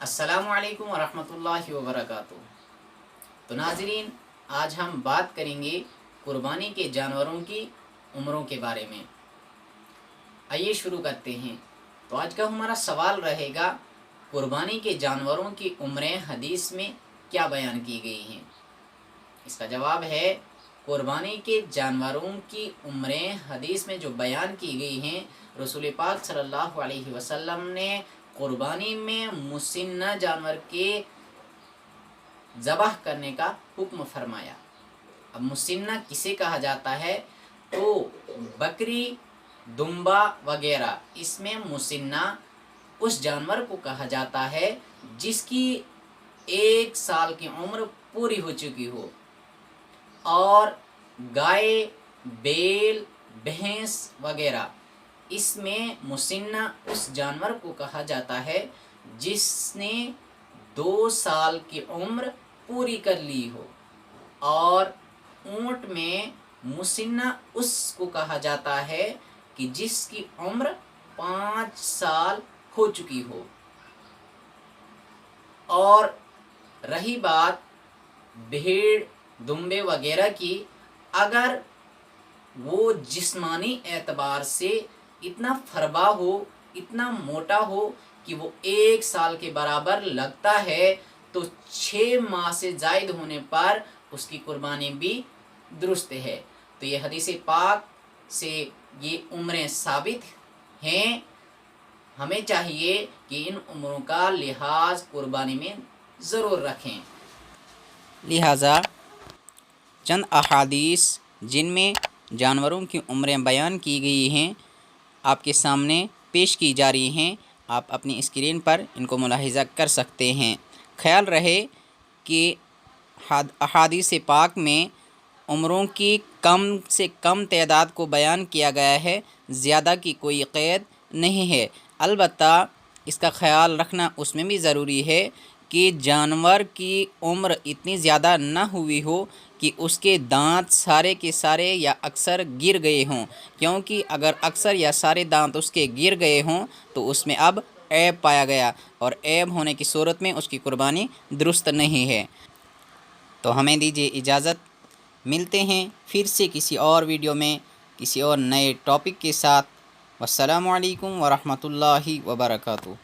अस्सलामु अलैकुम वरहमतुल्लाहि वबरकातुहू। तो नाज़रीन, आज हम बात करेंगे कुर्बानी के जानवरों की उम्रों के बारे में। आइए शुरू करते हैं। तो आज का हमारा सवाल रहेगा, कुर्बानी के जानवरों की उम्रें हदीस में क्या बयान की गई हैं। इसका जवाब है, कुर्बानी के जानवरों की उम्रें हदीस में जो बयान की गई हैं, रसूल पाक सल्लल्लाहु अलैहि वसल्लम ने कुर्बानी में मुसिन्ना जानवर के ज़बह करने का हुक्म फरमाया। अब मुसिन्ना किसे कहा जाता है? तो बकरी, दुम्बा वगैरह, इसमें मुसिन्ना उस जानवर को कहा जाता है जिसकी 1 साल की उम्र पूरी हो चुकी हो। और गाय, बैल, भैंस वगैरह, इसमें मुसिन्ना उस जानवर को कहा जाता है जिसने 2 साल की उम्र पूरी कर ली हो। और ऊँट में मुसिन्ना उसको कहा जाता है कि जिसकी उम्र 5 साल हो चुकी हो। और रही बात भेड़, दुम्बे वगैरह की, अगर वो जिस्मानी एतबार से इतना फरबा हो, इतना मोटा हो कि वो 1 साल के बराबर लगता है, तो 6 माह से ज़ायद होने पर उसकी कुर्बानी भी दुरुस्त है। तो ये हदीस पाक से ये उम्रें साबित हैं। हमें चाहिए कि इन उम्रों का लिहाज कुर्बानी में ज़रूर रखें। लिहाजा चंद अहादीस जिनमें जानवरों की उम्रें बयान की गई हैं आपके सामने पेश की जा रही हैं। आप अपनी स्क्रीन पर इनको मुलाहिज़ा कर सकते हैं। ख्याल रहे कि अहादीस पाक में उम्रों की कम से कम तादाद को बयान किया गया है, ज़्यादा की कोई क़ैद नहीं है। अलबत्ता इसका ख़याल रखना उसमें भी ज़रूरी है कि जानवर की उम्र इतनी ज़्यादा ना हुई हो कि उसके दांत सारे के सारे या अक्सर गिर गए हों, क्योंकि अगर अक्सर या सारे दांत उसके गिर गए हों तो उसमें अब ऐब पाया गया, और ऐब होने की सूरत में उसकी कुर्बानी दुरुस्त नहीं है। तो हमें दीजिए इजाज़त, मिलते हैं फिर से किसी और वीडियो में किसी और नए टॉपिक के साथ। वस्सलामु अलैकुम वरहमतुल्लाहि वबरकातुहू।